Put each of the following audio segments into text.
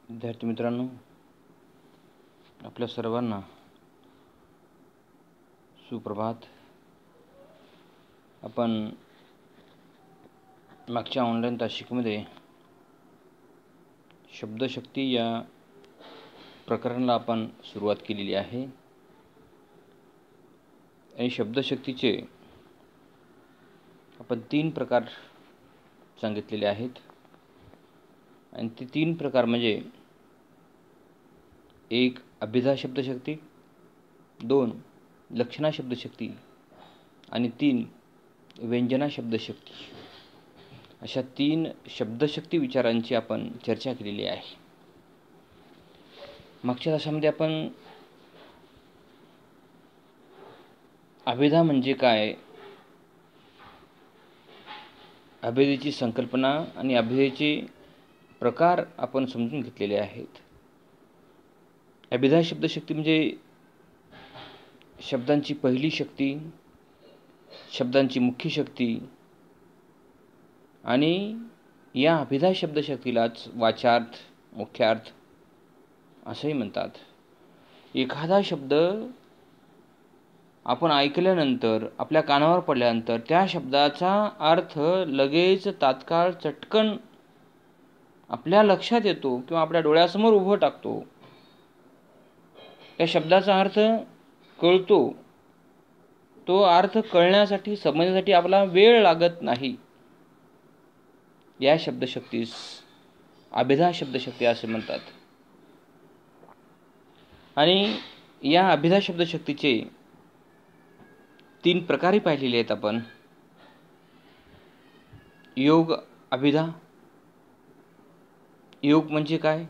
विद्यार्थी मित्रांनो, आपल्या सर्वांना सुप्रभात. आपण मागच्या ऑनलाईन तासिकेमध्ये शब्दशक्ती या प्रकरणाला आपण सुरुवात केलेली आहे आणि शब्दशक्तीचे आपण 3 प्रकार सांगितलेले आहेत आणि ते 3 प्रकार म्हणजे 1 अभिधा शब्दशक्ती, 2 लक्षणा शब्दशक्ती आणि 3 व्यंजना शब्दशक्ती. अशा 3 शब्दशक्ती विचारांची आपण चर्चा केलेली आहे. मागच्या तासामध्ये आपण अभिधा म्हणजे काय, अभिधेची संकल्पना आणि अभिधेचे प्रकार आपण समजून घेतलेले आहेत. अभिधा शब्दशक्ती म्हणजे शब्दांची पहिली शक्ती, शब्दांची मुख्य शक्ती आणि या अभिधा शब्दशक्तीलाच वाचार्थ, मुख्यार्थ असंही म्हणतात. एखादा शब्द आपण ऐकल्यानंतर, आपल्या कानावर पडल्यानंतर त्या शब्दाचा अर्थ लगेच तात्काळ चटकन आपल्या लक्षात येतो किंवा आपल्या डोळ्यासमोर उभं टाकतो. त्या शब्दाचा अर्थ कळतो. तो अर्थ कळण्यासाठी, समजण्यासाठी आपला वेळ लागत नाही. या शब्दशक्तीस अभिधा शब्दशक्ती असे म्हणतात. आणि या अभिधा शब्दशक्तीचे 3 प्रकारही पाहिलेले आहेत आपण. योग अभिधा, योग म्हणजे काय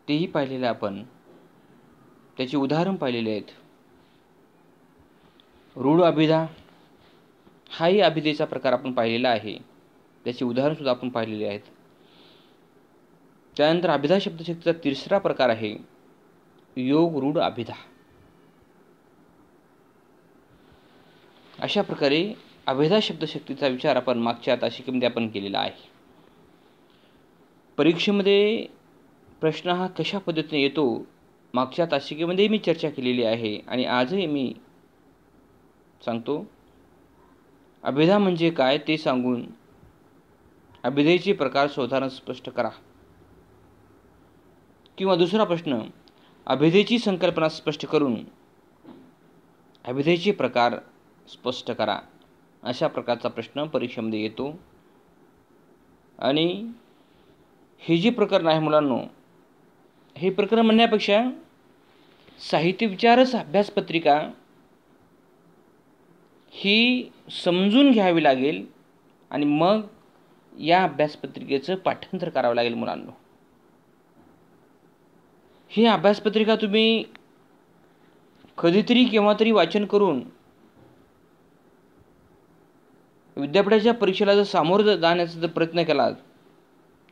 तेही पाहिलेले आपण, त्याची उदाहरण पाहिलेले आहेत. रूढ अभिधा हाही अभिधेचा प्रकार आपण पाहिलेला आहे, त्याची उदाहरण सुद्धा आपण पाहिलेले आहेत. त्यानंतर अभिधा शब्दशक्तीचा 3रा प्रकार आहे योग रूढ अभिधा. अशा प्रकारे अभिधा शब्दशक्तीचा विचार आपण मागच्या तासिकेमध्ये आपण केलेला आहे. परीक्षेमध्ये प्रश्न हा कशा पद्धतीने येतो मागच्या तासिकेमध्ये मी चर्चा केलेली आहे आणि आजही मी सांगतो. अभिधा म्हणजे काय ते सांगून अभिधेचे प्रकार स्वतःला स्पष्ट करा. किंवा दुसरा प्रश्न, अभिधेची संकल्पना स्पष्ट करून अभिधेचे प्रकार स्पष्ट करा. अशा प्रकारचा प्रश्न परीक्षेमध्ये येतो. आणि हे जे प्रकरण आहे मुलांनो, हे प्रकरण म्हणण्यापेक्षा साहित्य विचारच अभ्यासपत्रिका ही समजून घ्यावी लागेल आणि मग या अभ्यासपत्रिकेचं पाठांतर करावं लागेल मुलांनो. ही अभ्यासपत्रिका तुम्ही कधीतरी केव्हा तरी वाचन करून विद्यापीठाच्या परीक्षेला जर सामोरं जाण्याचा जर प्रयत्न केला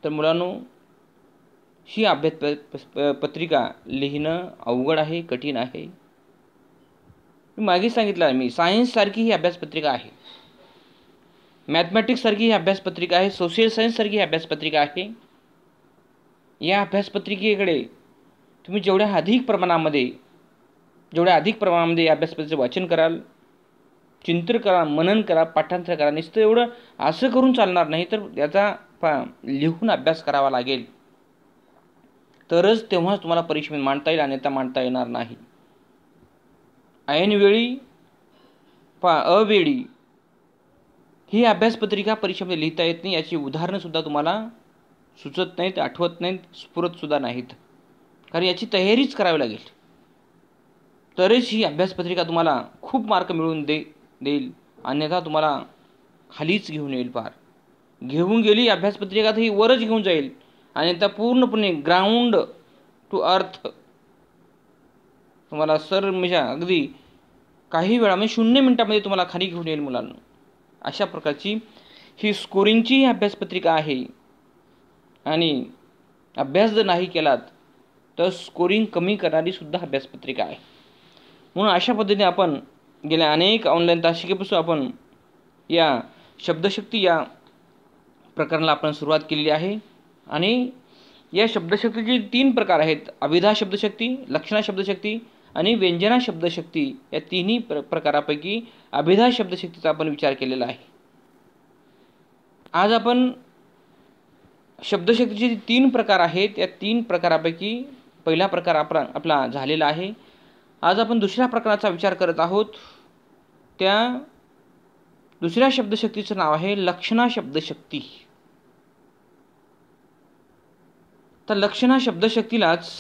तर मुलांनो, ही अभ्यासपत्रिका लिहिणं अवघड आहे, कठीण आहे. मागे सांगितलं मी, सायन्ससारखी ही अभ्यासपत्रिका आहे, मॅथमॅटिक्ससारखी ही अभ्यासपत्रिका आहे, सोशल सायन्ससारखी ही अभ्यासपत्रिका आहे. या अभ्यासपत्रिकेकडे तुम्ही जेवढ्या अधिक प्रमाणामध्ये या अभ्यासपत्रिकेचं वाचन कराल, चिंतन करा, मनन करा, पाठांतर करा. नुसतं एवढं असं करून चालणार नाही, तर याचा लिहून अभ्यास करावा लागेल. तरच तेव्हाच तुम्हाला परीक्षेमध्ये मांडता येईल, अन्यथा मांडता येणार नाही. ऐनवेळी अवेळी ही अभ्यासपत्रिका परीक्षेमध्ये लिहिता येत नाही. याची उदाहरणं सुद्धा तुम्हाला सुचत नाहीत, आठवत नाहीत, स्फुरत सुद्धा नाहीत. कारण याची तयारीच करावी लागेल. तरच ही अभ्यासपत्रिका तुम्हाला खूप मार्क मिळवून देईल, अन्यथा तुम्हाला खालीच घेऊन येईल. घेऊन गेली अभ्यासपत्रिका तर ही वरच घेऊन जाईल, अन्यथा पूर्णपणे ग्राउंड टू अर्थ तुम्हाला म्हणजे अगदी काही वेळा म्हणजे 0 मिनिटामध्ये तुम्हाला खाली घेऊन येईल मुलांना. अशा प्रकारची ही स्कोरिंगची अभ्यासपत्रिका आहे. आणि अभ्यास जर नाही केलात तर स्कोरिंग कमी करणारी सुद्धा अभ्यासपत्रिका आहे. म्हणून अशा पद्धतीने आपण गेल्या अनेक ऑनलाईन तासिकेपासून आपण या शब्दशक्ती या प्रकरणाला आपण सुरुवात केलेली आहे. आणि या शब्दशक्तीचे 3 प्रकार आहेत. अभिधा शब्दशक्ती, लक्षणा शब्दशक्ती आणि व्यंजना शब्दशक्ती. या तिन्ही प्रकारापैकी अभिधा शब्दशक्तीचा आपण विचार केलेला आहे. आज आपण शब्दशक्तीचे 3 प्रकार आहेत. या 3 प्रकारापैकी पहिला प्रकार आपला झालेला आहे. आज आपण दुसऱ्या प्रकाराचा विचार करत आहोत. त्या दुसऱ्या शब्दशक्तीचं नाव आहे लक्षणा शब्दशक्ती. तर लक्षणा शब्दशक्तीलाच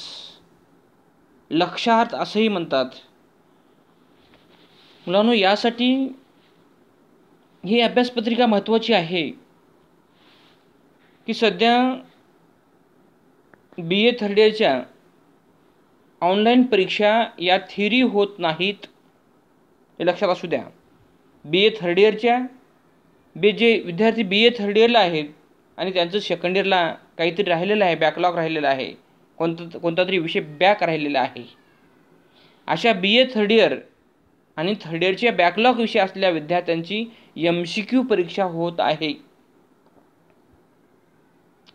लक्षार्थ असंही म्हणतात. मुलांनो, यासाठी ही अभ्यासपत्रिका महत्त्वाची आहे की सध्या BA थर्ड इयरच्या ऑनलाईन परीक्षा या थिअरी होत नाहीत, हे लक्षात असू द्या. BA थर्ड इयरच्या जे विद्यार्थी BA थर्ड इयरला आहेत आणि त्यांचं सेकंड इयरला काहीतरी राहिलेलं आहे, बॅकलॉग राहिलेला आहे, कोणता तरी विषय बॅक राहिलेला आहे, अशा BA थर्ड इयर आणि थर्ड इयरच्या बॅकलॉग विषय असलेल्या विद्यार्थ्यांची MCQ परीक्षा होत आहे.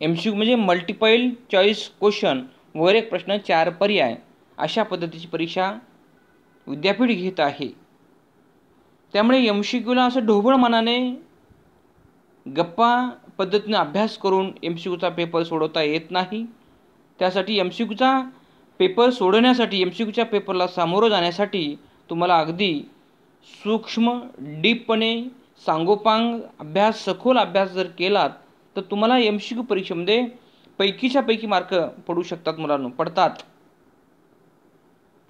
MCQ म्हणजे मल्टिपल चॉईस क्वेश्चन, वर एक प्रश्न 4 पर्याय, अशा पद्धतीची परीक्षा विद्यापीठ घेत आहे. त्यामुळे MCQला असं ढोबळ मनाने गप्पा पद्धतीने अभ्यास करून MCQचा पेपर सोडवता येत नाही. त्यासाठी MCQचा पेपर सोडवण्यासाठी, MCQच्या पेपरला सामोरं जाण्यासाठी तुम्हाला अगदी सूक्ष्म, डीपपणे, सांगोपांग अभ्यास, सखोल अभ्यास जर केलात तर तुम्हाला MCQ परीक्षेमध्ये पैकीच्या पैकी मार्क पडू शकतात. मुलांनो, पडतात.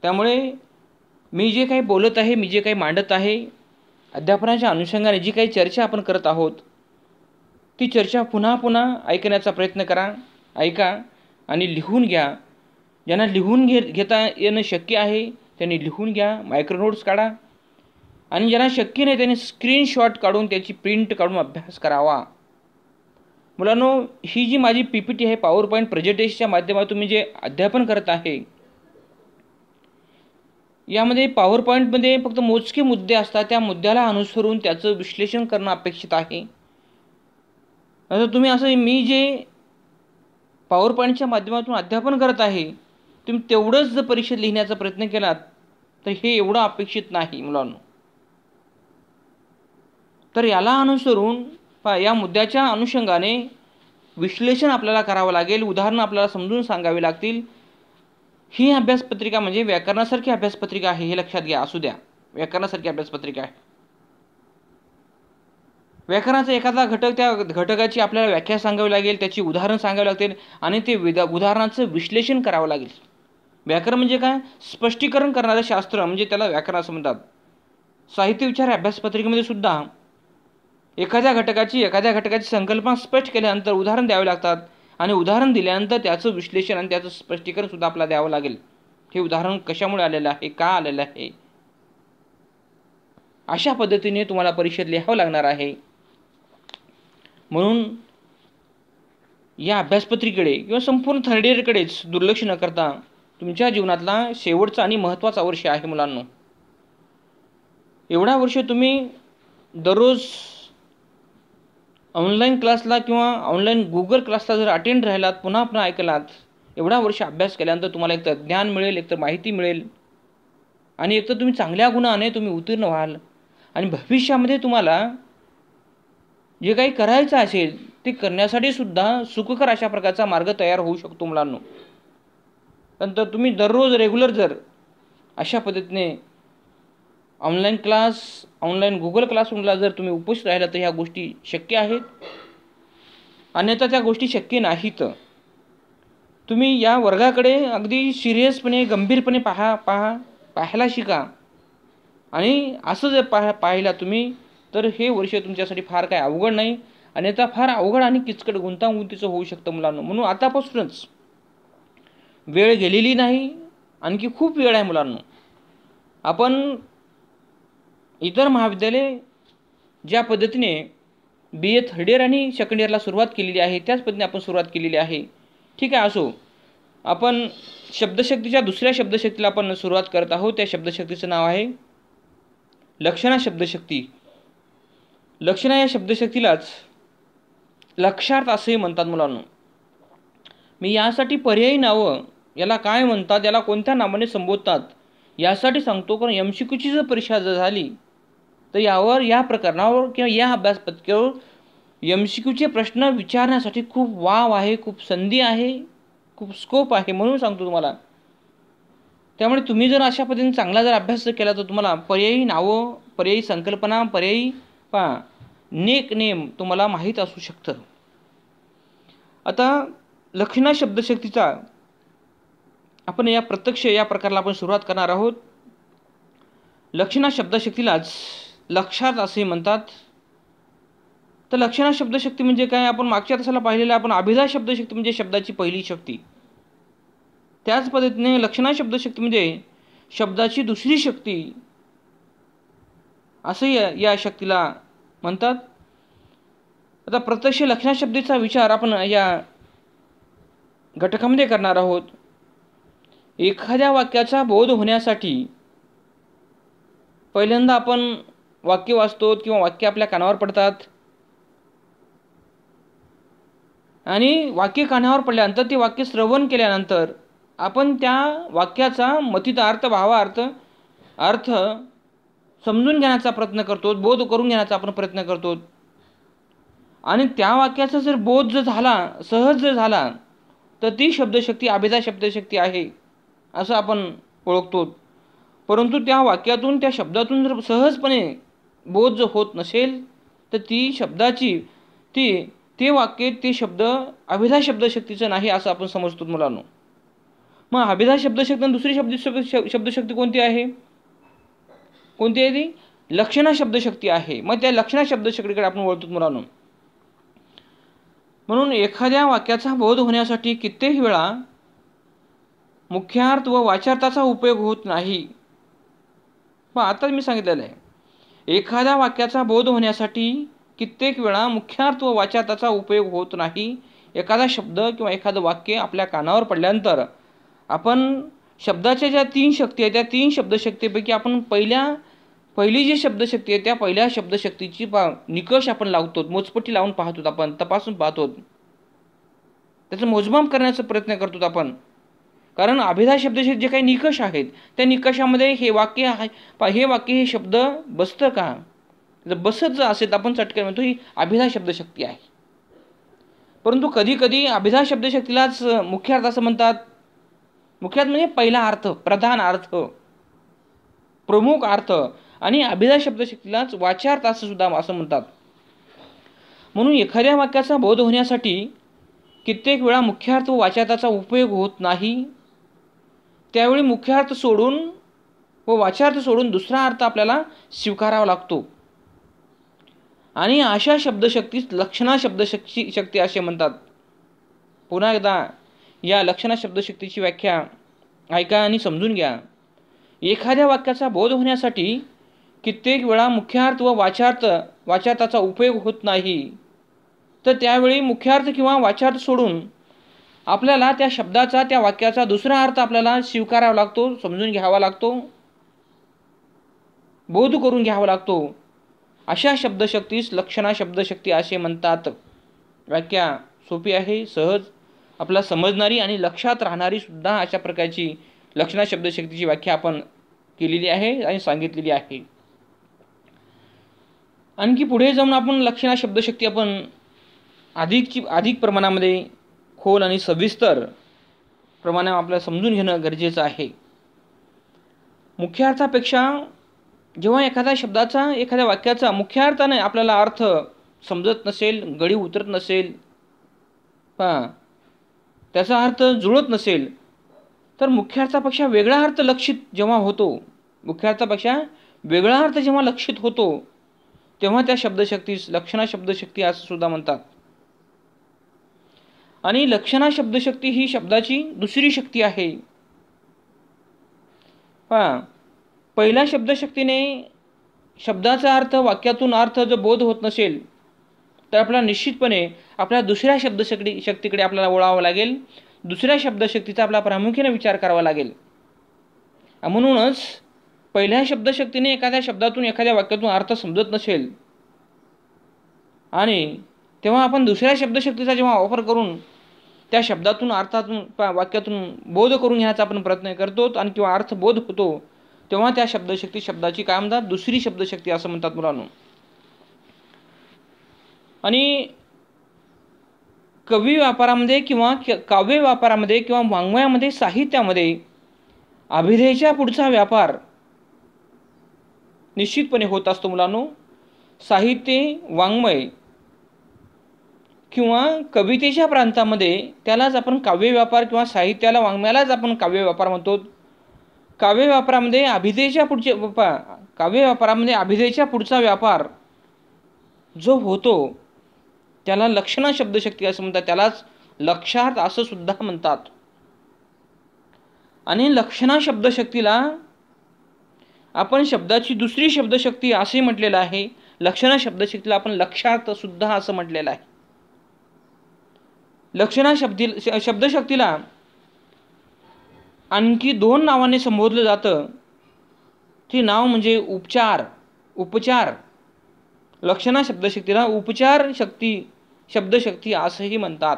त्यामुळे मी जे काही बोलत आहे, मी जे काही मांडत आहे, अध्यापनाच्या अनुषंगाने जी काही चर्चा आपण करत आहोत, ती चर्चा पुन्हा पुन्हा ऐकण्याचा प्रयत्न करा. ऐका आणि लिहून घ्या. ज्यांना लिहून घेता येणं शक्य आहे त्यांनी लिहून घ्या, मायक्रो नोट्स काढा. आणि ज्यांना शक्य नाही त्यांनी स्क्रीनशॉट काढून त्याची प्रिंट काढून अभ्यास करावा. मुलांनो, ही जी माझी PPT आहे, पॉवर पॉईंट प्रेझेंटेशनच्या माध्यमातून मी जे अध्यापन करत आहे, यामध्ये पॉवर पॉईंटमध्ये फक्त मोजके मुद्दे असतात. त्या मुद्द्याला अनुसरून त्याचं विश्लेषण करणं अपेक्षित आहे. आता तुम्ही असं मी जे पॉवर पॉईंटच्या माध्यमातून अध्यापन करत आहे, तुम्ही तेवढंच जर परीक्षेत लिहिण्याचा प्रयत्न केलात तर हे एवढं अपेक्षित नाही मुलांनो. तर याला अनुसरून या मुद्द्याच्या अनुषंगाने विश्लेषण आपल्याला करावं लागेल, उदाहरणं आपल्याला समजून सांगावी लागतील. ही अभ्यासपत्रिका म्हणजे व्याकरणासारखी अभ्यासपत्रिका आहे, हे लक्षात घ्या. असू द्या, व्याकरणासारखी अभ्यासपत्रिका आहे. व्याकरणाचा एखादा घटक, त्या घटकाची आपल्याला व्याख्या सांगावी लागेल, त्याची उदाहरण सांगावी लागतील आणि ते उदाहरणाचं विश्लेषण करावं लागेल. व्याकरण म्हणजे काय? स्पष्टीकरण करणारं शास्त्र म्हणजे त्याला व्याकरण असं म्हणतात. साहित्य विचार अभ्यासपत्रिकेमध्ये सुद्धा एखाद्या घटकाची संकल्पना स्पष्ट केल्यानंतर उदाहरण द्यावे लागतात आणि उदाहरण दिल्यानंतर त्याचं विश्लेषण आणि त्याचं स्पष्टीकरण सुद्धा आपल्याला द्यावं लागेल. हे उदाहरण कशामुळे आलेलं आहे, का आलेलं आहे, अशा पद्धतीने तुम्हाला परीक्षेत लिहावं लागणार आहे. म्हणून या अभ्यासपत्रिकेकडे किंवा संपूर्ण थर्ड इयरकडेच दुर्लक्ष न करता तुमच्या जीवनातला शेवटचा आणि महत्त्वाचा वर्ष आहे मुलांनो. एवढा वर्ष तुम्ही दररोज ऑनलाईन क्लासला किंवा ऑनलाईन गुगल क्लासला जर अटेंड राहिलात, पुन्हा पुन्हा ऐकलात, एवढा वर्ष अभ्यास केल्यानंतर तुम्हाला एकतर ज्ञान मिळेल, एकतर माहिती मिळेल आणि एकतर तुम्ही चांगल्या गुणाने तुम्ही उत्तीर्ण व्हाल आणि भविष्यामध्ये तुम्हाला जे काही करायचं असेल ते करण्यासाठी सुद्धा सुखकर अशा प्रकारचा मार्ग तयार होऊ शकतो मुलांनो. नंतर तुम्ही दररोज रेग्युलर जर अशा पद्धतीने ऑनलाईन क्लास, ऑनलाईन गुगल क्लासरूमला जर तुम्ही उपस्थित राहिला तर ह्या गोष्टी शक्य आहेत. अन्यथा त्या गोष्टी शक्य नाहीत. तुम्ही या वर्गाकडे अगदी सिरियसपणे, गंभीरपणे पाहायला शिका आणि असं जर पाहिला तुम्ही तर हे वर्ष तुमच्यासाठी फार काय अवघड नाही, अन्यथा फार अवघड आणि किचकट गुंतागुंतीचं होऊ शकतं मुलांनो. म्हणून आतापासूनच वेळ गेलेली नाही, आणखी खूप वेळ आहे मुलांनो. आपण इतर महाविद्यालय ज्या पद्धतीने BA थर्ड इयर आणि सेकंड इयरला सुरुवात केलेली आहे त्याच पद्धतीने आपण सुरुवात केलेली आहे. ठीक आहे, असो. आपण शब्दशक्तीच्या दुसऱ्या शब्दशक्तीला आपण सुरुवात करत आहोत. त्या शब्दशक्तीचं नाव आहे लक्षणा शब्दशक्ती. लक्षणा या शब्दशक्तीलाच लक्षार्थ असेही म्हणतात मुलांनो. मी यासाठी पर्यायी नावं याला काय म्हणतात, याला कोणत्या नावाने संबोधतात यासाठी सांगतो. कारण MCQची जर परीक्षा जर झाली तर या प्रकरणावर किंवा या अभ्यासपत्रिकेवर MCQचे प्रश्न विचारण्यासाठी खूप वाव आहे, खूप संधी आहे, खूप स्कोप आहे, म्हणून सांगतो तुम्हाला. त्यामुळे तुम्ही जर अशा पद्धतीने चांगला जर अभ्यास केला तर तुम्हाला पर्यायी नावं, पर्यायी संकल्पना, पर्यायी नेक नेम तुम्हाला माहीत असू शकतं. आता लक्षणा शब्दशक्तीचा आपण या प्रत्यक्ष या प्रकाराला आपण सुरुवात करणार आहोत. लक्षणा शब्दशक्तीलाच लक्षार्थ असे म्हणतात. तर लक्षणा शब्दशक्ती म्हणजे काय, आपण मागच्या तासाला पाहिलेलं आपण अभिधा शब्दशक्ती म्हणजे शब्दाची पहिली शक्ती. त्याच पद्धतीने लक्षणा शब्दशक्ती म्हणजे शब्दाची दुसरी शक्ती असे या शक्तीला म्हणतात. आता प्रत्यक्ष लक्षणा शब्दाचा विचार आपण या घटकामध्ये करणार आहोत. एखाद्या वाक्याचा बोध होण्यासाठी पहिल्यांदा आपण वाक्य वाचतो किंवा वाक्य आपल्या कानावर पडतात आणि वाक्य कानावर पडल्यानंतर ते वाक्य श्रवण केल्यानंतर आपण त्या वाक्याचा मथितार्थ, भावार्थ, अर्थ समजून घेण्याचा प्रयत्न करतो, बोध करून घेण्याचा आपण प्रयत्न करतो. आणि त्या वाक्याचा जर बोध जर झाला, सहज जर झाला, तर ती शब्दशक्ती अभिधा शब्दशक्ती आहे असं आपण ओळखतो. परंतु त्या वाक्यातून, त्या शब्दातून जर सहजपणे बोध जर होत नसेल तर ती शब्दाची ते वाक्य, ते शब्द अभिधा शब्दशक्तीचं नाही असं आपण समजतो मुलांनो. मग अभिधा शब्दशक्ती आणि दुसरी शब्दशक्ती कोणती आहे? कोणती आहे ती? लक्षणा शब्दशक्ती आहे. मग त्या लक्षणा शब्दशक्तीकडे आपण वळतो मुलांनो. म्हणून एखाद्या वाक्याचा बोध होण्यासाठी कित्येक वेळा मुख्यार्थ व वाच्यार्थाचा उपयोग होत नाही. मग आता मी सांगितलेलं आहे, एखाद्या वाक्याचा बोध होण्यासाठी कित्येक वेळा मुख्यार्थ व वाच्यार्थाचा उपयोग होत नाही. एखादा शब्द किंवा एखादं वाक्य आपल्या कानावर पडल्यानंतर आपण शब्दाच्या ज्या 3 शक्ती आहेत त्या 3 शब्दशक्तीपैकी आपण पहिली जी शब्दशक्ती आहे त्या पहिल्या शब्दशक्तीची निकष आपण लावतो, मोजपट्टी लावून पाहतो, आपण तपासून पाहतो, त्याचं मोजमाप करण्याचा प्रयत्न करतो आपण. कारण अभिधा शब्दशक्ती जे काही निकष आहेत त्या निकषामध्ये हे वाक्य हे शब्द बसतं का, जर बसत जर असेल तर आपण चटकन म्हणतो ही अभिधा शब्दशक्ती आहे. परंतु कधी कधी अभिधा शब्दशक्तीलाच मुख्यार्थ असं म्हणतात. मुख्यार्थ म्हणजे पहिला अर्थ, प्रधान अर्थ, प्रमुख अर्थ, आणि अभिधा शब्दशक्तीलाच वाच्यार्थ असं सुद्धा असं म्हणतात. म्हणून एखाद्या वाक्याचा बोध होण्यासाठी कित्येक वेळा मुख्यार्थ व वाच्यार्थाचा उपयोग होत नाही. त्यावेळी मुख्यार्थ सोडून व वाच्यार्थ सोडून दुसरा अर्थ आपल्याला स्वीकारावा लागतो. आणि अशा शब्दशक्तीस लक्षणा शब्दशक्ती असे म्हणतात. पुन्हा एकदा या लक्षणा शब्दशक्तीची व्याख्या ऐका आणि समजून घ्या. एखाद्या वाक्याचा बोध होण्यासाठी कित्येक वेळा मुख्यार्थ व वाच्यार्थाचा उपयोग होत नाही. तर त्यावेळी मुख्यार्थ किंवा वाच्यार्थ सोडून आपल्याला त्या शब्दाचा, त्या वाक्याचा दुसरा अर्थ आपल्याला स्वीकारावा लागतो, समजून घ्यावा लागतो, बोध करून घ्यावा लागतो. अशा शब्दशक्तीस लक्षणा शब्दशक्ती असे म्हणतात. व्याख्या सोपी आहे, सहज आपल्याला समजणारी आणि लक्षात राहणारी सुद्धा अशा प्रकारची लक्षणा शब्दशक्तीची व्याख्या आपण केलेली आहे आणि सांगितलेली आहे. आणखी पुढे जाऊन आपण लक्षणा शब्दशक्ती आपण अधिक प्रमाणामध्ये खोल आणि सविस्तर प्रमाणे आपल्याला समजून घेणं गरजेचं आहे. मुख्यार्थापेक्षा जेव्हा एखाद्या शब्दाचा, एखाद्या वाक्याचा मुख्यार्थाने आपल्याला अर्थ समजत नसेल, गळी उतरत नसेल, त्याचा अर्थ जुळत नसेल, तर मुख्यार्थापेक्षा वेगळा अर्थ लक्षित जेव्हा होतो, मुख्यार्थापेक्षा वेगळा अर्थ जेव्हा लक्षित होतो, तेव्हा त्या शब्दशक्तीस लक्षणा शब्दशक्ती असं सुद्धा म्हणतात. आणि लक्षणा शब्दशक्ती ही शब्दाची दुसरी शक्ती आहे. पहिल्या शब्दशक्तीने शब्दाचा अर्थ, वाक्यातून अर्थ जर बोध होत नसेल तर आपल्याला निश्चितपणे आपल्या दुसऱ्या शब्दशक्तीकडे आपल्याला वळावं लागेल. दुसऱ्या शब्दशक्तीचा आपला प्रामुख्याने विचार करावा लागेल. म्हणूनच पहिल्या शब्दशक्तीने एखाद्या शब्दातून, एखाद्या वाक्यातून अर्थ समजत नसेल आणि तेव्हा आपण दुसऱ्या शब्दशक्तीचा जेव्हा वापर करून त्या शब्दातून अर्थातून वाक्यातून बोध करून घेण्याचा आपण प्रयत्न करतो आणि किंवा अर्थ बोध होतो, तेव्हा त्या शब्दाची काय म्हणतात, दुसरी शब्दशक्ती असं म्हणतात मुलांनो. आणि कवी व्यापारामध्ये किंवा काव्य व्यापारामध्ये किंवा वाङ्मयामध्ये, साहित्यामध्ये अभिधेयच्या पुढचा व्यापार निश्चितपणे होत असतो मुलांनो. साहित्य, वाङ्मय किंवा कवितेच्या प्रांतामध्ये त्यालाच आपण काव्य व्यापार किंवा साहित्याला, वाङ्मयालाच आपण काव्य व्यापार म्हणतो. काव्य व्यापारामध्ये अभिधेयच्या पुढचा व्यापार जो होतो त्याला लक्षणा शब्दशक्ती असं म्हणतात. त्यालाच लक्षार्थ असं सुद्धा म्हणतात. आणि लक्षणा शब्दशक्तीला आपण शब्दाची दुसरी शब्दशक्ती असे म्हटलेलं आहे. लक्षणा शब्दशक्तीला आपण लक्षार्थ सुद्धा असं म्हटलेलं आहे. लक्षणा शब्दशक्तीला आणखी 2 नावाने संबोधलं जातं. ते नाव म्हणजे उपचार. लक्षणा शब्दशक्तीला उपचार शब्दशक्ती असंही म्हणतात.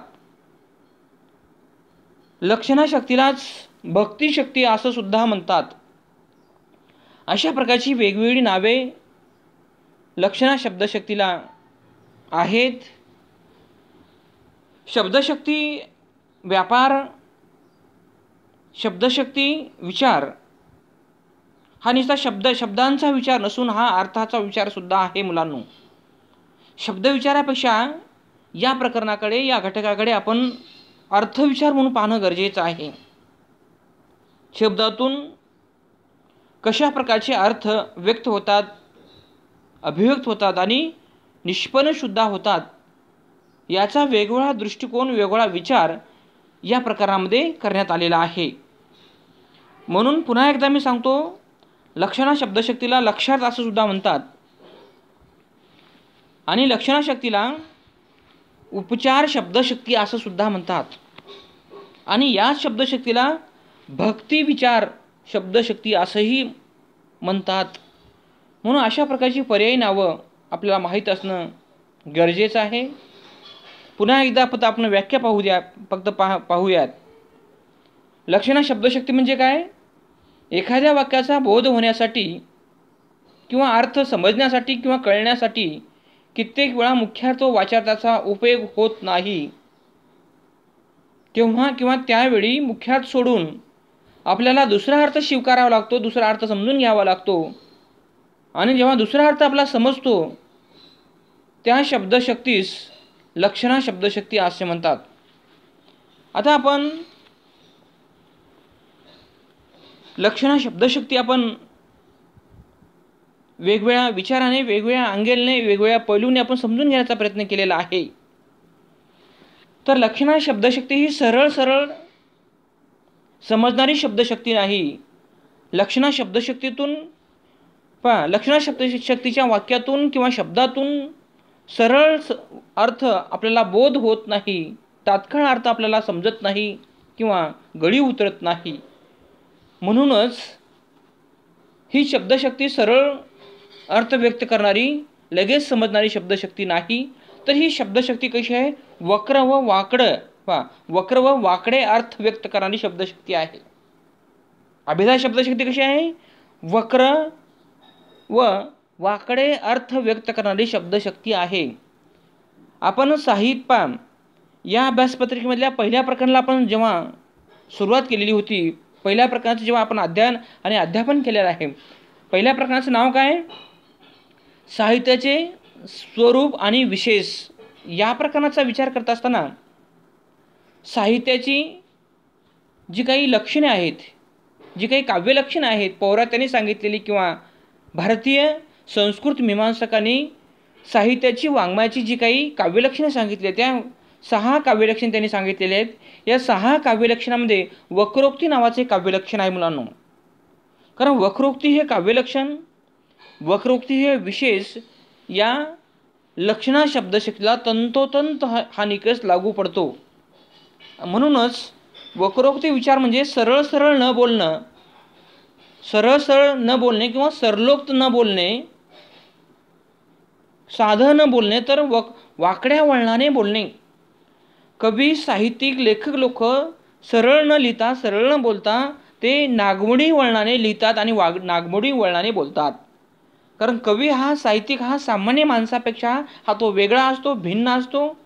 लक्षणा शक्तीलाच भक्तिशक्ती असं सुद्धा म्हणतात. अशा प्रकारची वेगवेगळी नावे लक्षणा शब्दशक्तीला आहेत. शब्दशक्ती व्यापार, शब्दशक्ती विचार हा नुसता शब्दांचा विचार नसून हा अर्थाचा विचार सुद्धा आहे मुलांनो. शब्दविचारापेक्षा या प्रकरणाकडे, या घटकाकडे आपण अर्थविचार म्हणून पाहणं गरजेचं आहे. शब्दातून कशा प्रकारचे अर्थ व्यक्त होतात, अभिव्यक्त होतात आणि निष्पन्न सुद्धा होतात, याचा वेगवेगळा दृष्टिकोन, वेगवेगळा विचार या प्रकारामध्ये करण्यात आलेला आहे. म्हणून पुन्हा एकदा मी सांगतो, लक्षणा शब्दशक्तीला लक्षार्थ असं सुद्धा म्हणतात आणि लक्षणा शक्तीला उपचार शब्दशक्ती असं सुद्धा म्हणतात. आणि या शब्दशक्तीला भक्ती विचार शब्दशक्ती असंही म्हणतात. म्हणून अशा प्रकारची पर्यायी नावं आपल्याला माहीत असणं गरजेचं आहे. पुन्हा एकदा आपण व्याख्या पाहूयात. लक्षणा शब्दशक्ती म्हणजे काय? एखाद्या वाक्याचा बोध होण्यासाठी किंवा अर्थ समजण्यासाठी किंवा कळण्यासाठी कित्येक वेळा मुख्यार्थ व वाचार्थाचा उपयोग होत नाही, तेव्हा किंवा त्यावेळी मुख्यार्थ सोडून आपल्याला दुसरा अर्थ स्वीकारावा लागतो, दुसरा अर्थ समजून घ्यावा लागतो. आणि जेव्हा दुसरा अर्थ आपला समजतो त्या शब्दशक्तीस लक्षणा शब्दशक्ती असे म्हणतात. आता आपण लक्षणा शब्दशक्ती आपण वेगवेगळ्या विचाराने, वेगवेगळ्या अँगलने, वेगवेगळ्या पैलूने आपण समजून घेण्याचा प्रयत्न केलेला आहे. तर लक्षणा शब्दशक्ती ही सरळ समजणारी शब्दशक्ती नाही. लक्षणा शब्दशक्तीच्या वाक्यातून किंवा शब्दातून सरळ अर्थ आपल्याला बोध होत नाही, तात्काळ अर्थ आपल्याला समजत नाही किंवा गळी उतरत नाही. म्हणूनच ही शब्दशक्ती सरळ अर्थ व्यक्त करणारी, लगेच समजणारी शब्दशक्ती नाही. तर ही शब्दशक्ती कशी आहे? वक्र व वाकडे अर्थ व्यक्त करणारी शब्दशक्ती आहे. अभिधा शब्दशक्ती कशी आहे? वक्र व वाकडे अर्थ व्यक्त करणारी शब्दशक्ती आहे. आपण साहित्य या अभ्यासपत्रिकेमधल्या पहिल्या प्रकरणाला आपण जेव्हा सुरुवात केलेली होती, पहिल्या प्रकरणाचं जेव्हा आपण अध्ययन आणि अध्यापन केलेलं आहे, पहिल्या प्रकरणाचं नाव काय? साहित्याचे स्वरूप आणि विशेष. या प्रकरणाचा विचार करत असताना साहित्याची जी काही लक्षणे आहेत, जी काही काव्यलक्षणे आहेत, पौरात्यांनी सांगितलेली किंवा भारतीय संस्कृत मीमांसकांनी साहित्याची, वाङ्मयाची जी काही काव्यलक्षणे सांगितली, त्या 6 काव्यलक्षणे त्यांनी सांगितलेले आहेत. या 6 काव्यलक्षणामध्ये वक्रोक्ती नावाचे काव्यलक्षण आहे मुलांनो. कारण वक्रोक्ती हे काव्यलक्षण, वक्रोक्ती हे विशेष, या लक्षणा शब्दशक्तीला तंतोतंत हा निकष लागू पडतो. म्हणूनच वक्रोक्ती विचार म्हणजे सरळ न बोलणं, सरळ न बोलणे किंवा सरलोक्त न बोलणे, साधं न बोलणे, तर वाकड्या वळणाने बोलणे. कवी, साहित्यिक, लेखक लोक सरळ न लिहिता, सरळ न बोलता ते नागमोडी वळणाने लिहितात आणि नागमोडी वळणाने बोलतात. कारण कवी हा, साहित्यिक हा सामान्य माणसापेक्षा हा तो वेगळा असतो, भिन्न असतो,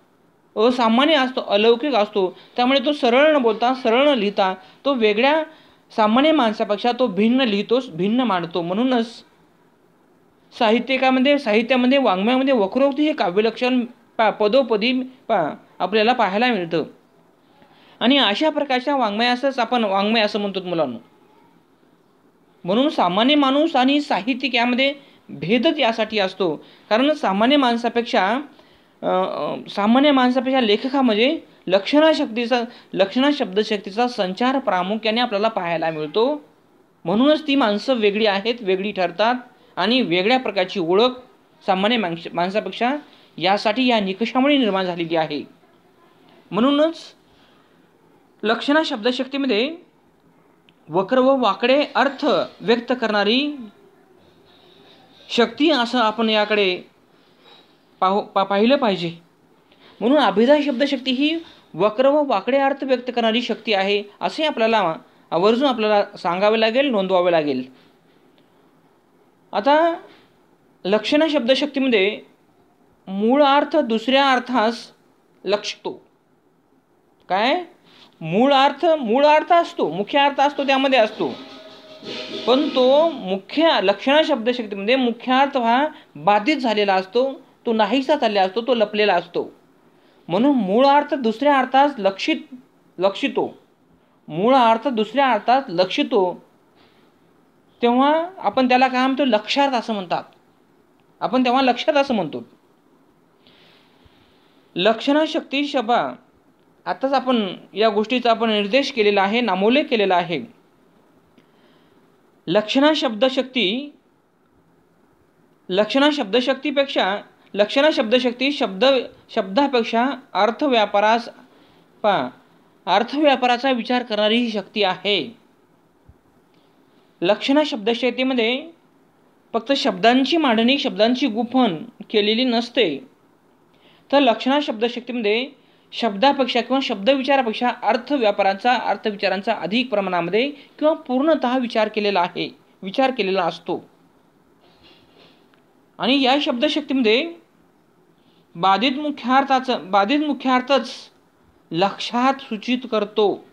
असामान्य असतो, अलौकिक असतो. त्यामुळे तो सरळ न बोलता, सरळ न लिहिता तो वेगळ्या सामान्य माणसापेक्षा तो भिन्न लिहितो, भिन्न मांडतो. म्हणूनच साहित्यामध्ये, वाङ्मयामध्ये वक्रोक्ती हे काव्यलक्षण पदोपदी आपल्याला पाहायला मिळतं. आणि अशा प्रकारच्या वाङ्मयासच आपण वाङ्मय असं म्हणतो मुलांना. म्हणून सामान्य माणूस आणि साहित्यिक यामध्ये भेदच यासाठी असतो. कारण सामान्य माणसापेक्षा लेखकामध्ये लक्षणा शब्दशक्तीचा संचार प्रामुख्याने आपल्याला पाहायला मिळतो. म्हणूनच ती माणसं वेगळी आहेत, वेगळी ठरतात आणि वेगळ्या प्रकारची ओळख सामान्य माणसापेक्षा यासाठी या निकषामुळे निर्माण झालेली आहे. म्हणूनच लक्षणा शब्दशक्तीमध्ये वक्र व वाकडे अर्थ व्यक्त करणारी शक्ती असं आपण याकडे पाहिलं पाहिजे. म्हणून अभिधा शब्दशक्ती ही वक्र व वाकडे अर्थ व्यक्त करणारी शक्ती आहे असे आपल्याला आवर्जून आपल्याला सांगावे लागेल, नोंदवावे लागेल. आता लक्षणा शब्दशक्तीमध्ये मूळ अर्थ दुसऱ्या अर्थास लक्षतो. काय? मूळ अर्थ असतो, मुख्य अर्थ असतो, त्यामध्ये असतो. पण तो मुख्य लक्षणा शब्दशक्तीमध्ये मुख्य अर्थ हा बाधित झालेला असतो, तो नाहीसा झालेला असतो, तो लपलेला असतो. म्हणून मूळ अर्थ दुसऱ्या अर्थात लक्षितो. मूळ अर्थ दुसऱ्या अर्थात लक्षितो तेव्हा आपण त्याला काय म्हणतो? लक्षार्थ असं म्हणतात. आपण तेव्हा लक्षात असं म्हणतो. लक्षणा शक्ती शब्द आताच आपण या गोष्टीचा आपण निर्देश केलेला आहे, नामोल्लेख केलेला आहे. लक्षणा शब्दशक्ती शब्दापेक्षा अर्थव्यापाराचा विचार करणारी ही शक्ती आहे. लक्षणा शब्दशक्तीमध्ये फक्त शब्दांची मांडणी, शब्दांची गुंफण केलेली नसते. तर लक्षणा शब्दशक्तीमध्ये शब्दापेक्षा किंवा शब्दविचारापेक्षा अर्थविचारांचा अधिक प्रमाणामध्ये किंवा पूर्णतः विचार केलेला असतो. आणि या शब्दशक्तीमध्ये बाधित मुख्यार्थच लक्षात सूचित करतो.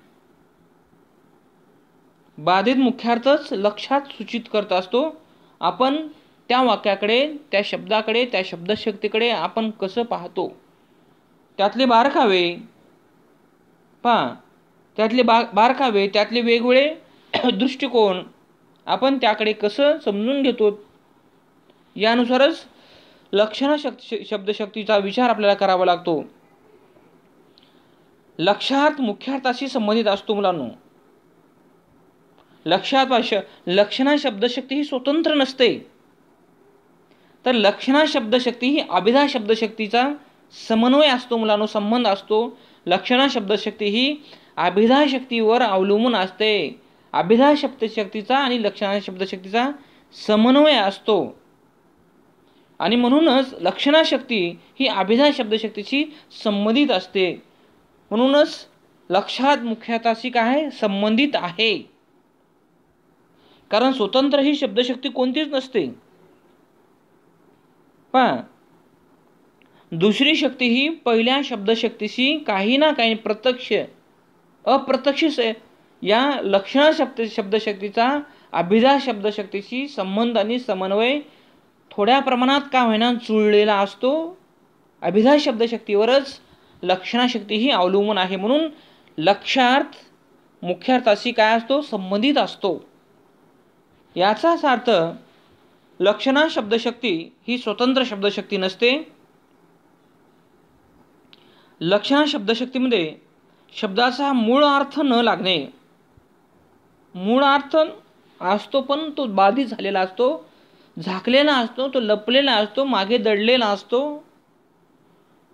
बाधित मुख्यार्थच लक्षात सूचित करत असतो. आपण त्या वाक्याकडे, त्या शब्दाकडे, त्या शब्दशक्तीकडे आपण कसं पाहतो, त्यातले बारकावे त्यातले वेगवेगळे दृष्टिकोन आपण त्याकडे कसं समजून घेतो, यानुसारच लक्षणा शब्दशक्तीचा विचार आपल्याला करावा लागतो. लक्षार्थ मुख्यार्थाशी संबंधित असतो मुलांनो. लक्षणा शब्दशक्ती ही स्वतंत्र नसते. तर लक्षणा शब्दशक्ती ही अभिधा शब्दशक्तीचा समन्वय असतो मुलांनो, संबंध असतो. लक्षणा शब्दशक्ती ही अभिधा शक्तीवर अवलंबून असते. अभिधा शब्दशक्तीचा आणि लक्षणा शब्दशक्तीचा समन्वय असतो. आणि म्हणूनच लक्षणा शक्ती ही अभिधा शब्दशक्तीशी संबंधित असते. म्हणूनच लक्षात मुख्यार्थाशी काय संबंधित आहे. कारण स्वतंत्र ही शब्दशक्ती कोणतीच नसते. दुसरी शक्ती ही पहिल्या शब्दशक्तीशी काही ना काही प्रत्यक्ष अप्रत्यक्ष या लक्षणा शब्दशक्तीचा अभिधा शब्दशक्तीशी संबंध आणि समन्वय थोड्या प्रमाणात का होईना जुळलेला असतो. अभिधा शब्दशक्तीवरच लक्षणा शक्ती ही अवलंबून आहे. म्हणून लक्षार्थ मुख्यार्थाशी काय असतो? संबंधित असतो. याचाच अर्थ लक्षणा शब्दशक्ती ही स्वतंत्र शब्दशक्ती नसते. लक्षणा शब्दशक्तीमध्ये शब्दाचा मूळ अर्थ न लागणे. मूळ अर्थ असतो पण तो बाधित झालेला असतो, झाकलेला असतो, तो लपलेला असतो, मागे दडलेला असतो.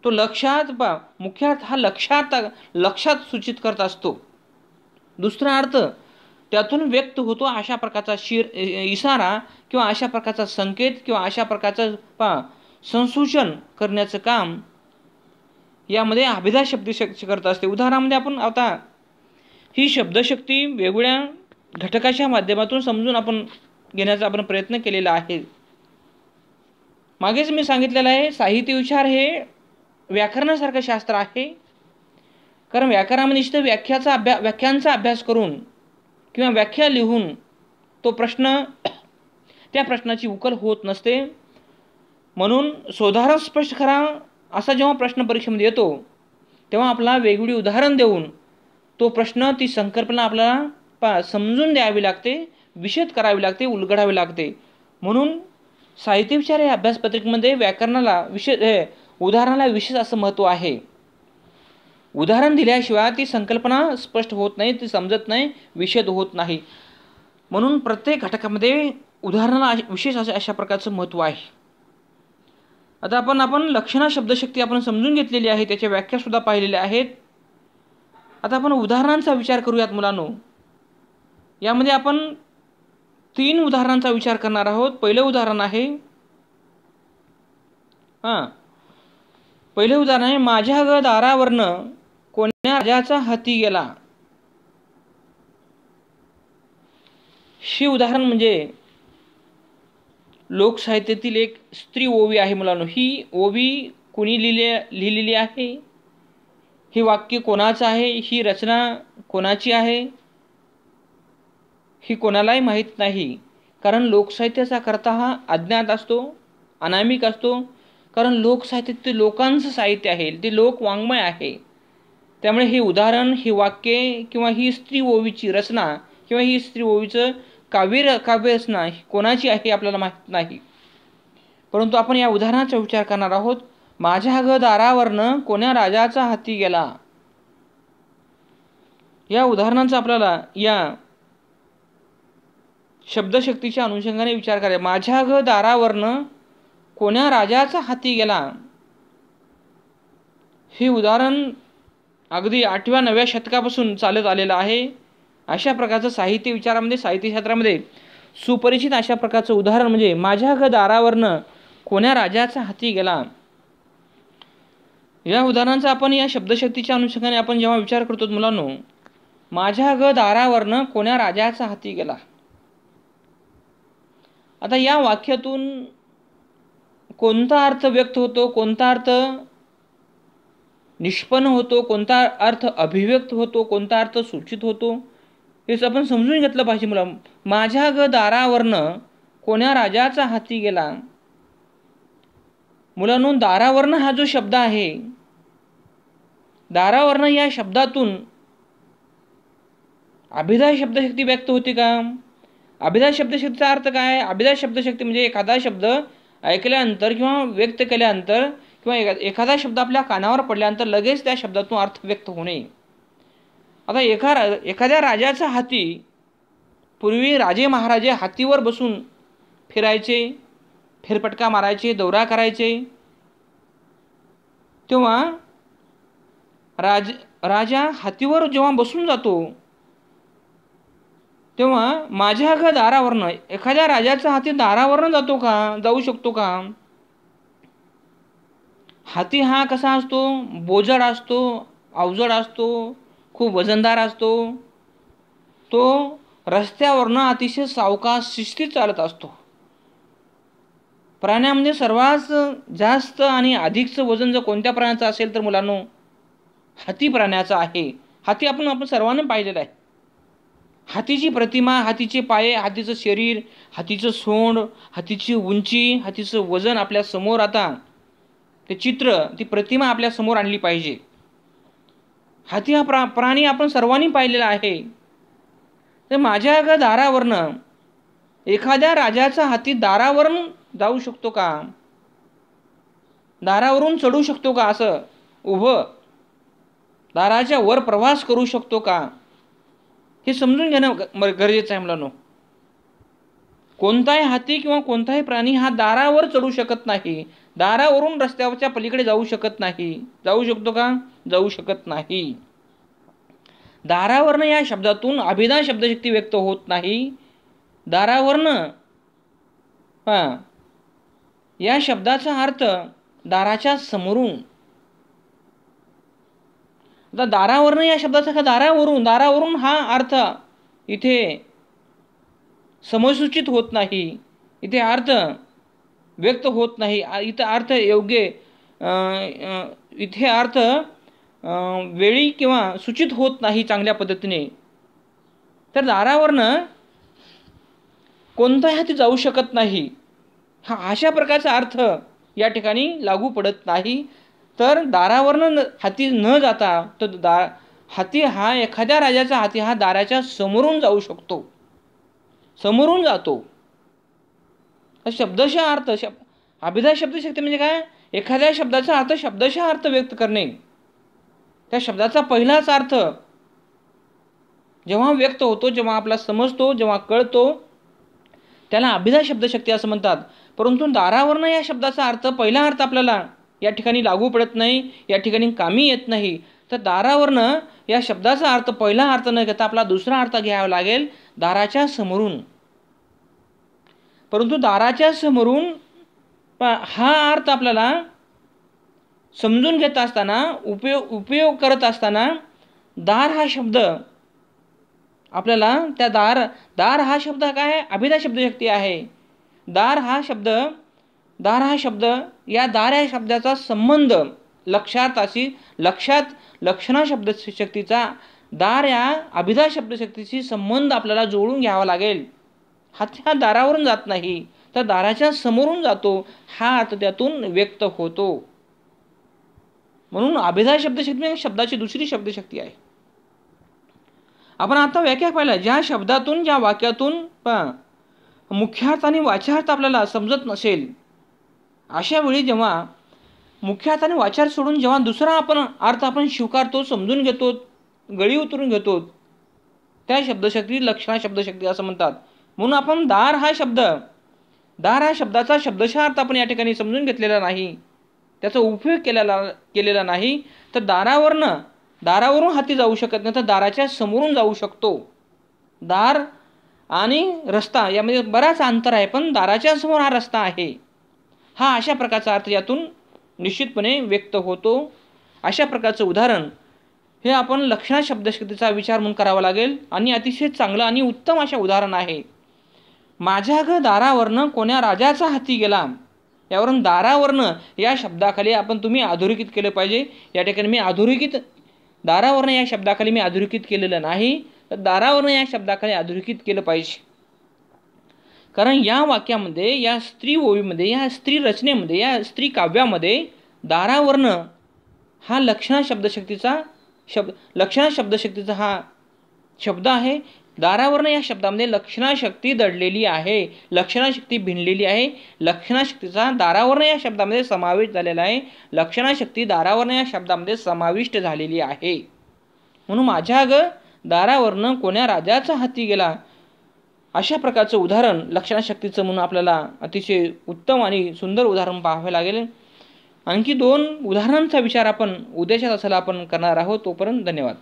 तो मुख्यार्थ हा लक्षात सूचित करत असतो. दुसरा अर्थ त्यातून व्यक्त होतो. अशा प्रकारचा इशारा किंवा अशा प्रकारचा संकेत किंवा अशा प्रकारचं संसूचन करण्याचं काम यामध्ये अभिधा शब्दशक्ती करत असते. उदाहरणामध्ये आपण आता ही शब्दशक्ती वेगवेगळ्या घटकाच्या माध्यमातून समजून आपण घेण्याचा आपण प्रयत्न केलेला आहे. मागेच मी सांगितलेलं आहे, साहित्य विचार हे व्याकरणासारखं शास्त्र आहे. कारण व्याकरणामध्ये निश्चित व्याख्यांचा अभ्यास करून किंवा व्याख्या लिहून तो प्रश्न त्या प्रश्नाची उकल होत नसते. म्हणून सोधारण स्पष्ट करा असा जेव्हा प्रश्न परीक्षेमध्ये येतो तेव्हा आपल्याला वेगवेगळी उदाहरण देऊन तो प्रश्न, ती संकल्पना आपल्याला समजून द्यावी लागते, विशद करावी लागते, उलगडावी लागते. म्हणून साहित्य विचार या अभ्यासपत्रिकेमध्ये व्याकरणाला उदाहरणाला विशेष असं महत्त्व आहे. उदाहरण दिल्याशिवाय ती संकल्पना स्पष्ट होत नाही, ती समजत नाही, विशद होत नाही. म्हणून प्रत्येक घटकामध्ये उदाहरणाला विशेष अशा प्रकारचं महत्त्व आहे. आता आपण लक्षणा शब्दशक्ती आपण समजून घेतलेली आहे, त्याच्या व्याख्यासुद्धा पाहिलेल्या आहेत. आता आपण उदाहरणांचा विचार करूयात मुलांनो. यामध्ये आपण 3 उदाहरणांचा विचार करणार आहोत. पहिलं उदाहरण आहे माझ्या ग दारावरनं कोण्या राजाचा हाती गेला. हे उदाहरण म्हणजे लोकसाहित्यातील एक स्त्री ओवी आहे मुलांनो. ही ओवी कोणी लिहिलेली आहे, हे वाक्य कोणाचं आहे, ही रचना कोणाची आहे, ही कोणालाही माहीत नाही. कारण लोकसाहित्याचा कर्ता हा अज्ञात असतो, अनामिक असतो. कारण लोकसाहित्य ते लोकांचं साहित्य आहे, ते लोकवाङ्मय आहे. त्यामुळे हे उदाहरण, ही वाक्ये किंवा ही स्त्री ओवीची रचना किंवा ही स्त्री ओवीचं काव्यरचना कोणाची आहे आपल्याला माहीत नाही. परंतु आपण या उदाहरणाचा विचार करणार आहोत. माझ्या ग दारावरनं कोण्या राजाचा हाती गेला. या उदाहरणाचा आपल्याला या शब्दशक्तीच्या अनुषंगाने विचार करायचा. माझ्या ग दारावरनं कोण्या राजाचा हाती गेला. हे उदाहरण अगदी 8व्या-9व्या शतकापासून चालत आलेलं आहे. अशा प्रकारचं साहित्य विचारामध्ये, साहित्यशास्त्रामध्ये सुपरिचित अशा प्रकारचं उदाहरण म्हणजे माझ्या ग दारावरनं कोण्या राजाचा हाती गेला. या उदाहरणाचा आपण या शब्दशक्तीच्या अनुषंगाने आपण जेव्हा विचार करतो मुलांनो, माझ्या ग दारावरनं कोण्या राजाचा हाती गेला. आता या वाक्यातून कोणता अर्थ व्यक्त होतो, कोणता अर्थ निष्पन्न होतो, कोणता अर्थ अभिव्यक्त होतो, कोणता अर्थ सूचित होतो, हेच आपण समजून घेतलं पाहिजे मुला. माझ्या ग दारावरनं कोण्या राजाचा हाती गेला. मुलांनो, दारावरनं हा जो शब्द आहे, दारावरनं या शब्दातून अभिधा शब्दशक्ती व्यक्त होते का? अभिधा शब्दशक्तीचा अर्थ काय? अभिधा शब्दशक्ती म्हणजे एखादा शब्द ऐकल्यानंतर किंवा व्यक्त केल्यानंतर किंवा एखादा शब्द आपल्या कानावर पडल्यानंतर लगेच त्या शब्दातून अर्थ व्यक्त होणे. आता एखाद्या राजाचा हाती, पूर्वी राजे महाराजे हातीवर बसून फिरायचे, फेरफटका मारायचे, दौरा करायचे. तेव्हा राजा हातीवर जेव्हा बसून जातो तेव्हा माझ्या ग दारावरनं, एखाद्या राजाचा हाती दारावरनं जातो का? जाऊ शकतो का? हाती हा कसा असतो? बोजड असतो, अवजड असतो, खूप वजनदार असतो. तो रस्त्यावरनं अतिशय सावकाश शिस्तीत चालत असतो. प्राण्यामध्ये सर्वात जास्त आणि अधिकचं वजन जर कोणत्या प्राण्याचं असेल तर मुलांनो हाती प्राण्याचं आहे. हाती आपण सर्वांनी पाहिलेलं आहे. हातीची प्रतिमा, हातीचे पाय, हातीचं शरीर, हातीचं सोंड, हातीची उंची, हातीचं वजन आपल्या समोर, आता ते चित्र, ती प्रतिमा आपल्या समोर आणली पाहिजे. हाती हा प्राणी आपण सर्वांनी पाहिलेला आहे. तर माझ्या ग दारावरनं एखाद्या राजाचा हाती दारावरून जाऊ शकतो का? दारावरून चढू शकतो का? असं उभं दाराच्या वर प्रवास करू शकतो का? हे समजून घेणं गरजेचं आहे मुलांनो. कोणताही हाती किंवा कोणताही प्राणी हा दारावर चढू शकत नाही, दारावरून रस्त्यावरच्या पलीकडे जाऊ शकत नाही. जाऊ शकतो का? जाऊ शकत नाही. दारावरनं या शब्दातून अभिधा शब्दशक्ती व्यक्त होत नाही. दारावरनं या शब्दाचा अर्थ दाराच्या समोरून, आता दारावरनं या शब्दाचा का दारावरून हा अर्थ इथे समसूचित होत नाही, इथे अर्थ व्यक्त होत नाही, इथे अर्थ योग्य इथे अर्थ वेळी किंवा सूचित होत नाही चांगल्या पद्धतीने, तर दारावरनं कोणताही हाती जाऊ शकत नाही, हा अशा प्रकारचा अर्थ या ठिकाणी लागू पडत नाही. तर दारावरनं हाती न जाता तर हाती हा एखाद्या राजाचा हाती हा दाराच्या समोरून जाऊ शकतो, समोरून जातो. शब्दशः अर्थ अभिधा शब्दशक्ती म्हणजे काय? एखाद्या शब्दाचा अर्थ शब्दशः अर्थ व्यक्त करणे. त्या शब्दाचा पहिलाच अर्थ जेव्हा व्यक्त होतो, जेव्हा आपला समजतो, जेव्हा कळतो, त्याला अभिधा शब्दशक्ती असं म्हणतात. परंतु दारावरनं या शब्दाचा अर्थ पहिला अर्थ आपल्याला या ठिकाणी लागू पडत नाही, या ठिकाणी कामी येत नाही. तर दारावरनं या शब्दाचा अर्थ पहिला अर्थ न घेता आपला दुसरा अर्थ घ्यावा लागेल दाराच्या समोरून. परंतु दाराच्या समोरून हा अर्थ आपल्याला समजून घेत असताना, उपयोग करत असताना दार हा शब्द आपल्याला त्या दार हा शब्द काय आहे? अभिधा शब्दशक्ती आहे. दार हा शब्द या दार या शब्दाचा संबंध लक्षणा शब्दशक्तीचा दार या अभिधा शब्दशक्तीशी संबंध आपल्याला जोडून घ्यावा लागेल. हा दारावरून जात नाही, तर दाराच्या समोरून जातो, हा अर्थ त्यातून व्यक्त होतो. म्हणून अभिधा शब्दशक्ती म्हणजे शब्दाची दुसरी शब्दशक्ती आहे. आपण आता व्याख्या पाहिला, ज्या शब्दातून ज्या वाक्यातून मुख्यार्थ आणि वाच्यार्थ आपल्याला समजत नसेल, अशा वेळी जेव्हा मुख्यार्थ आणि वाच्यार्थ सोडून जेव्हा दुसरा अर्थ आपण स्वीकारतो, समजून घेतो, गळी उतरून घेतो, त्या शब्दशक्ती लक्षणा शब्दशक्ती असं म्हणतात. म्हणून आपण दार हा शब्दाचा शब्दशः अर्थ आपण या ठिकाणी समजून घेतलेला नाही, त्याचा उपयोग केलेला नाही. तर दारावरून हाती जाऊ शकत नाही, तर दाराच्या समोरून जाऊ शकतो. दार आणि रस्ता यामध्ये बराच अंतर आहे, पण दाराच्या समोर हा रस्ता आहे, हा अशा प्रकारचा अर्थ यातून निश्चितपणे व्यक्त होतो. अशा प्रकारचं उदाहरण हे आपण लक्षणा शब्दशक्तीचा विचार म्हणून करावा लागेल. आणि अतिशय चांगलं आणि उत्तम अशा उदाहरण आहे. माझ्या ग दारावरनं कोण्या राजाचा हाती गेला, यावरून दारावरनं या शब्दाखाली तुम्ही अधोरेखित केलं पाहिजे. या ठिकाणी मी दारावरनं या शब्दाखाली मी अधोरेखित केलेलं नाही, तर दारावरनं या शब्दाखाली अधोरेखित केलं पाहिजे. कारण या वाक्यामध्ये, या स्त्री ओवीमध्ये, या स्त्री रचनेमध्ये, या स्त्री काव्यामध्ये दारावरनं हा लक्षणा शब्दशक्तीचा हा शब्द आहे. दारावरनं या शब्दामध्ये लक्षणाशक्ती दडलेली आहे, लक्षणाशक्ती भिनलेली आहे. लक्षणाशक्तीचा दारावरनं या शब्दामध्ये समावेश झालेला आहे. लक्षणाशक्ती दारावरनं या शब्दामध्ये समाविष्ट झालेली आहे. म्हणून माझ्या ग दारावरनं कोण्या राजाचा हाती गेला, अशा प्रकारचं उदाहरण लक्षणाशक्तीचं म्हणून आपल्याला अतिशय उत्तम आणि सुंदर उदाहरण पाहावे लागेल. आणखी 2 उदाहरणांचा विचार आपण उद्याच्या तासाला आपण करणार आहोत. तोपर्यंत धन्यवाद.